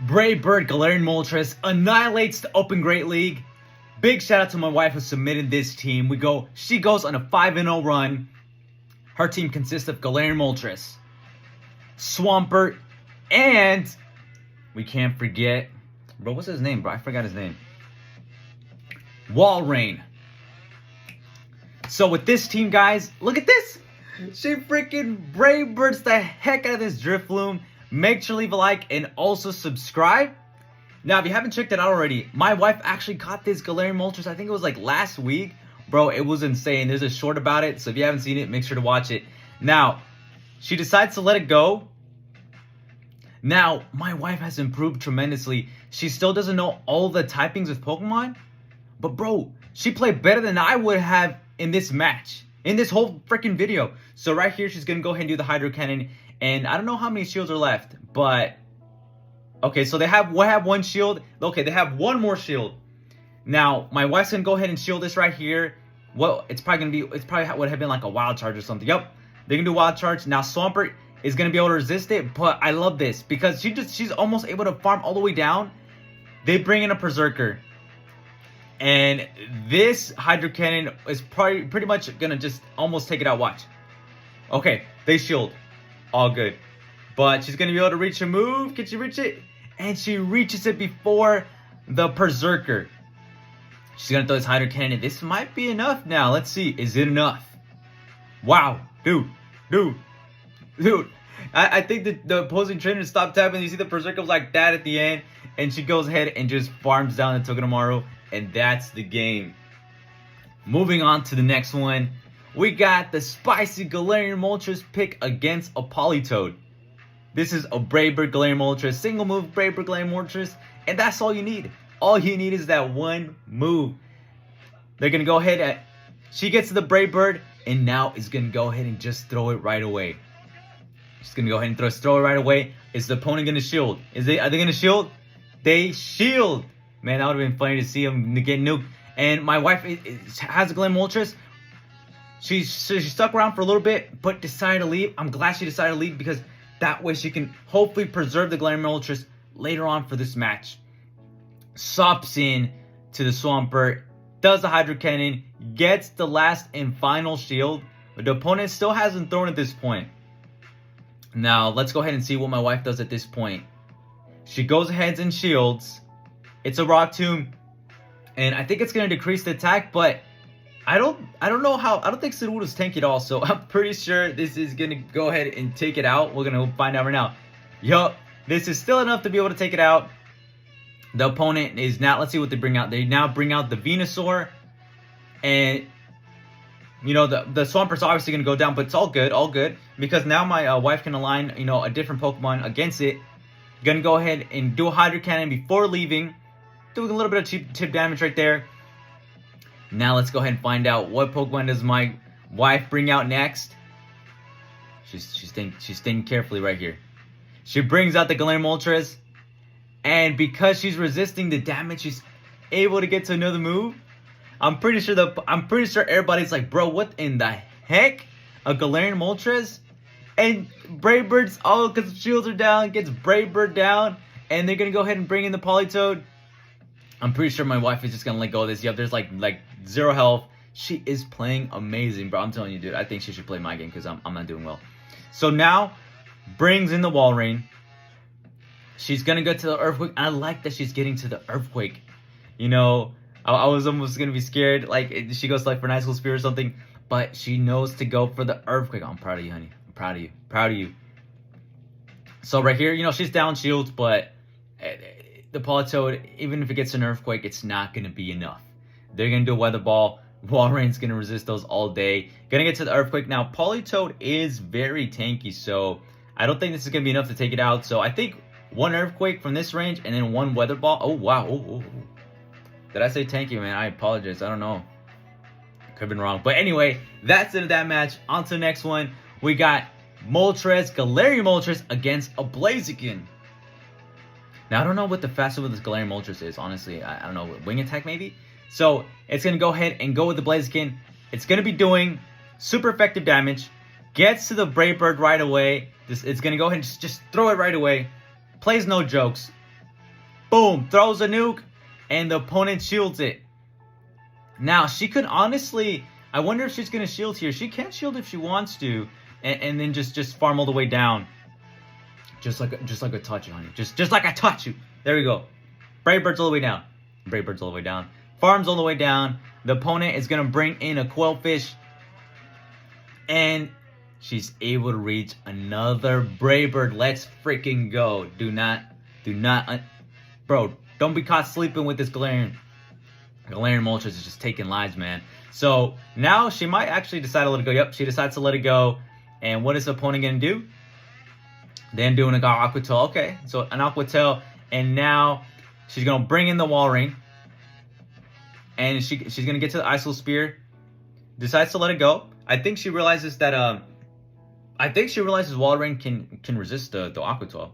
Brave Bird Galarian Moltres annihilates the Open Great League. Big shout out to my wife who submitted this team. She goes on a 5-0 run. Her team consists of Galarian Moltres, Swampert, and we can't forget, bro, what's his name, bro? I forgot his name. Walrein. So with this team, guys, look at this. She freaking Brave Birds the heck out of this Drifloon. Make sure to leave a like and also subscribe. Now, if you haven't checked it out already, my wife actually caught this Galarian Moltres. I think it was like last week. Bro, it was insane. There's a short about it. So if you haven't seen it, make sure to watch it. Now, she decides to let it go. Now, my wife has improved tremendously. She still doesn't know all the typings with Pokemon. But bro, she played better than I would have in this match. In this whole freaking video. So right here, she's going to go ahead and do the Hydro Cannon. And I don't know how many shields are left. But, okay, so we have one shield. Okay, they have one more shield. Now, my wife's going to go ahead and shield this right here. Well, it's probably would have been like a Wild Charge or something. Yep, they're going to do Wild Charge. Now, Swampert is going to be able to resist it. But I love this because she's almost able to farm all the way down. They bring in a Berserker. And this Hydro Cannon is pretty much going to just almost take it out. Watch. Okay, they shield. All good. But she's going to be able to reach a move. Can she reach it? And she reaches it before the Berserker. She's going to throw this Hydro Cannon. This might be enough now. Let's see. Is it enough? Wow. Dude. I think the opposing trainer stopped tapping. You see the Berserker was like that at the end. And she goes ahead and just farms down the Togedemaru. And that's the game. Moving on to the next one. We got the spicy Galarian Moltres pick against a Politoed. This is a Brave Bird Galarian Moltres. Single move Brave Bird Galarian Moltres. And that's all you need. All you need is that one move. They're going to go ahead and... She gets to the Brave Bird. And now is going to go ahead and just throw it right away. She's going to go ahead and throw it right away. Is the opponent going to shield? Are they going to shield? They shield. Man, that would have been funny to see him get nuked. And my wife has a Galarian Moltres. She stuck around for a little bit, but decided to leave. I'm glad she decided to leave because that way she can hopefully preserve the Galarian Moltres later on for this match. Sops in to the Swampert, does the Hydro Cannon, gets the last and final shield, but the opponent still hasn't thrown at this point. Now, let's go ahead and see what my wife does at this point. She goes ahead and shields. It's a Rock Tomb, and I think it's going to decrease the attack, but I don't know how. I don't think Tsururu's tanky at all, so I'm pretty sure this is going to go ahead and take it out. We're going to find out right now. Yup, this is still enough to be able to take it out. The opponent is now, let's see what they bring out. They now bring out the Venusaur, and you know, the Swampert's obviously going to go down, but it's all good, because now my wife can align, you know, a different Pokemon against it. Going to go ahead and do a Hydro Cannon before leaving, doing a little bit of chip damage right there. Now let's go ahead and find out what Pokemon does my wife bring out next. She's thinking carefully right here. She brings out the Galarian Moltres, and because she's resisting the damage, she's able to get to another move. I'm pretty sure everybody's like, bro, what in the heck? A Galarian Moltres? And Brave Bird's, oh, because shields are down, gets Brave Bird down, and they're gonna go ahead and bring in the Politoed. I'm pretty sure my wife is just gonna let go of this. Yep, there's like 0 health. She is playing amazing, bro. I'm telling you, dude. I think she should play my game because I'm not doing well. So now, brings in the Walrein. She's gonna go to the Earthquake. I like that she's getting to the Earthquake. You know, I was almost gonna be scared, like she goes like for Night School Spear or something, but she knows to go for the Earthquake. I'm proud of you, honey. I'm proud of you. Proud of you. So right here, you know, she's down shields, but the Politoed, even if it gets an Earthquake, it's not gonna be enough. They're gonna do a Weather Ball. Walrein's gonna resist those all day. Gonna get to the Earthquake. Now, Politoed is very tanky, so I don't think this is gonna be enough to take it out. So I think one Earthquake from this range and then one Weather Ball. Oh, wow. Oh. Did I say tanky, man? I apologize. I don't know. Could have been wrong. But anyway, that's it of that match. On to the next one. We got Moltres, Galarian Moltres against a Blaziken. Now, I don't know what the fastest with this Galarian Moltres is, honestly. I don't know. Wing attack, maybe? So, it's going to go ahead and go with the Blaziken. It's going to be doing super effective damage. Gets to the Brave Bird right away. It's going to go ahead and just throw it right away. Plays no jokes. Boom, throws a nuke, and the opponent shields it. Now, she could honestly, I wonder if she's going to shield here. She can shield if she wants to, and then just farm all the way down. Just like a touch on you. Just like I touch you. There we go. Brave Bird's all the way down. Brave Bird's all the way down. Farms all the way down. The opponent is going to bring in a Quillfish. And she's able to reach another Brave Bird. Let's freaking go. Do not. Bro, don't be caught sleeping with this Galarian. Galarian Moltres is just taking lives, man. So now she might actually decide to let it go. Yep, she decides to let it go. And what is the opponent going to do? Then doing an Aqua Tail. Okay, so an Aqua Tail. And now she's going to bring in the Wall Ring. And she's going to get to the Ice Spear. Decides to let it go. I think she realizes that Wall Ring can resist the Aqua Tail.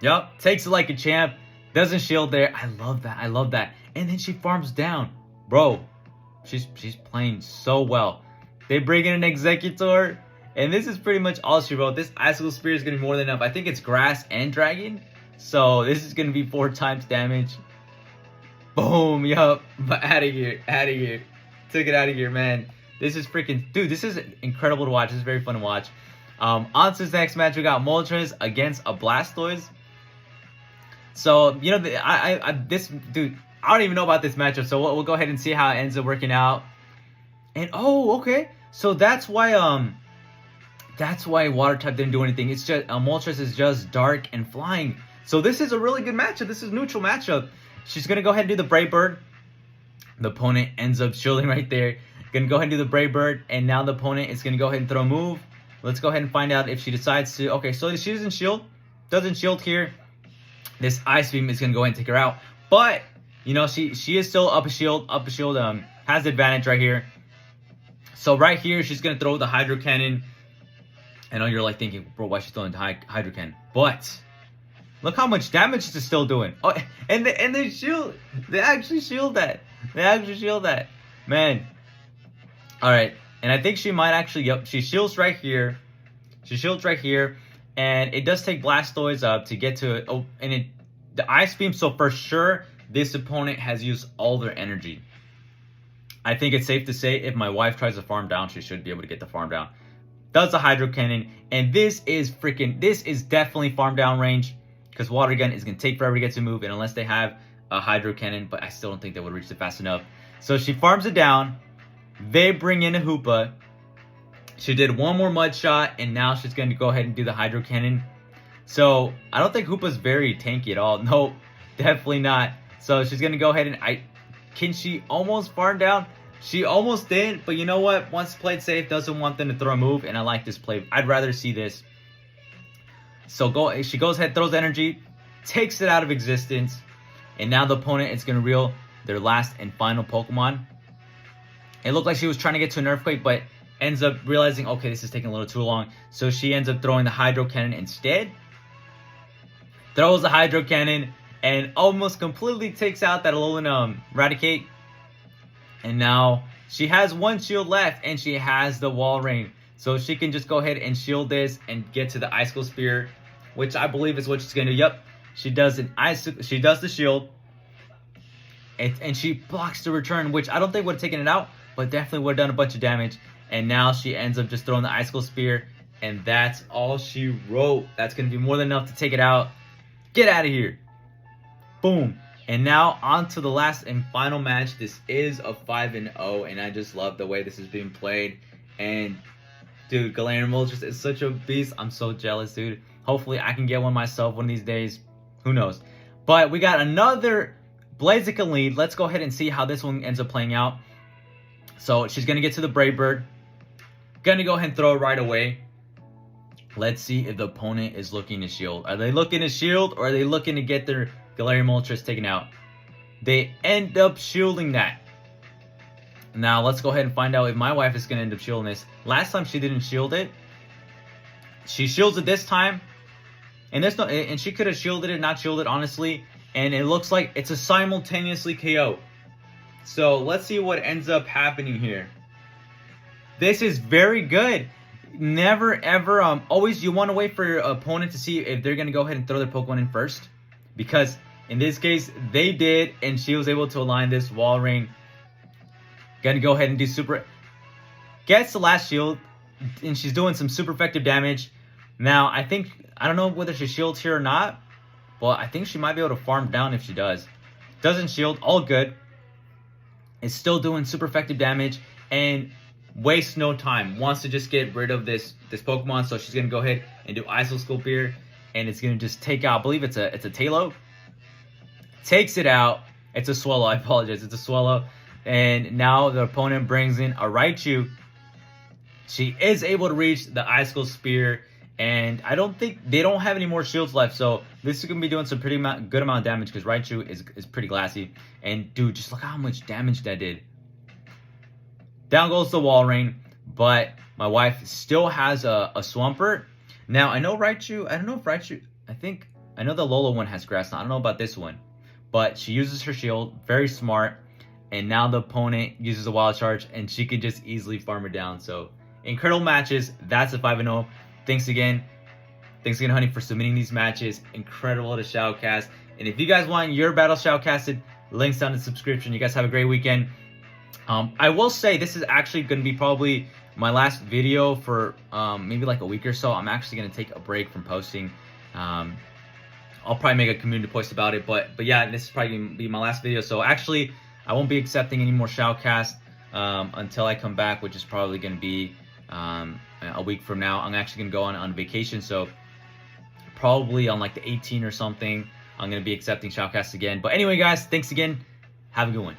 Yup, takes it like a champ. Doesn't shield there. I love that. And then she farms down. Bro, she's playing so well. They bring in an Executor. And this is pretty much all she wrote. This Icicle Spear is going to be more than enough. I think it's Grass and Dragon. So this is going to be 4 times damage. Boom. Yup. But out of here. Took it out of here, man. This is freaking... Dude, this is incredible to watch. This is very fun to watch. On to this next match, we got Moltres against a Blastoise. So, you know, this... Dude, I don't even know about this matchup. So we'll go ahead and see how it ends up working out. And, oh, okay. So that's why Water type didn't do anything. It's just Moltres is just dark and flying. So this is a really good matchup. This is a neutral matchup. She's gonna go ahead and do the Brave Bird. The opponent ends up shielding right there. Gonna go ahead and do the Brave Bird, and now the opponent is gonna go ahead and throw a move. Let's go ahead and find out if she decides to. Okay, so she doesn't shield. Doesn't shield here. This Ice Beam is gonna go ahead and take her out. But you know she is still up a shield. Has the advantage right here. So right here she's gonna throw the Hydro Cannon. I know you're like thinking, bro, why is she throwing the Hydro Cannon? But look how much damage it's still doing. Oh, and they shield. They actually shield that. Man. All right. And I think she might actually. Yep. She shields right here. And it does take Blastoise up to get to it. Oh, and the Ice Beam. So for sure, this opponent has used all their energy. I think it's safe to say if my wife tries to farm down, she should be able to get the farm down. Does the Hydro Cannon, and this is definitely farm down range, because Water Gun is going to take forever to get to move, and unless they have a Hydro Cannon, but I still don't think they would reach it fast enough. So she farms it down, they bring in a Hoopa, she did one more Mud Shot, and now she's going to go ahead and do the Hydro Cannon. So I don't think Hoopa's very tanky at all. Nope, definitely not. So she's going to go ahead and, can she almost farm down? She almost did, but you know what? Once played safe, doesn't want them to throw a move, and I like this play. I'd rather see this. So she goes ahead, throws energy, takes it out of existence, and now the opponent is going to reel their last and final Pokemon. It looked like she was trying to get to an Earthquake, but ends up realizing, okay, this is taking a little too long. So she ends up throwing the Hydro Cannon instead. Throws the Hydro Cannon, and almost completely takes out that Alolan Raticate. And now she has one shield left, and she has the Wall Ring. So she can just go ahead and shield this and get to the Icicle Spear, which I believe is what she's going to do. Yep, she does she does the shield. And she blocks the return, which I don't think would have taken it out, but definitely would have done a bunch of damage. And now she ends up just throwing the Icicle Spear, and that's all she wrote. That's going to be more than enough to take it out. Get out of here. Boom. And now on to the last and final match. This is a 5-0, and I just love the way this is being played. And dude, Galarian Moltres is such a beast. I'm so jealous, dude. Hopefully I can get one myself one of these days. Who knows? But we got another Blaziken lead. Let's go ahead and see how this one ends up playing out. So she's going to get to the Brave Bird. Going to go ahead and throw it right away. Let's see if the opponent is looking to shield. Are they looking to shield, or are they looking to get their Galarian Moltres taken out? They end up shielding that. Now let's go ahead and find out if my wife is going to end up shielding this. Last time she didn't shield it. She shields it this time. And she could have shielded it, not shielded, honestly. And it looks like it's a simultaneously KO. So let's see what ends up happening here. This is very good. Never ever, always you want to wait for your opponent to see if they're going to go ahead and throw their Pokemon in first. Because In this case, they did, and she was able to align this wall ring. Gonna go ahead and do super. Gets the last shield, and she's doing some super effective damage. Now, I don't know whether she shields here or not, but I think she might be able to farm down if she does. Doesn't shield, all good. Is still doing super effective damage, and wastes no time. Wants to just get rid of this Pokemon, so she's gonna go ahead and do Iso here, and it's gonna just take out. I believe it's a Tailo. Takes it out. It's a Swallow. I apologize. It's a Swallow, and now the opponent brings in a Raichu. She is able to reach the Icicle Spear, and I don't think they don't have any more shields left, so this is gonna be doing some pretty good amount of damage because Raichu is pretty glassy. And dude, just look how much damage that did. Down goes the wall ring, but my wife still has a Swampert. Now I know Raichu. I don't know if Raichu. I know the Lola one has grass. Now I don't know about this one, but she uses her shield. Very smart. And now the opponent uses a wild charge, and she can just easily farm her down. So incredible matches. That's a 5-0. Thanks again, honey, for submitting these matches. Incredible to shoutcast. And if you guys want your battle shoutcasted, links down in the description. You guys have a great weekend. I will say this is actually going to be probably my last video for maybe like a week or so. I'm actually going to take a break from posting. I'll probably make a community post about it. But yeah, this is probably going to be my last video. So actually, I won't be accepting any more shoutcasts until I come back, which is probably going to be a week from now. I'm actually going to go on vacation. So probably on like the 18th or something, I'm going to be accepting shoutcasts again. But anyway, guys, thanks again. Have a good one.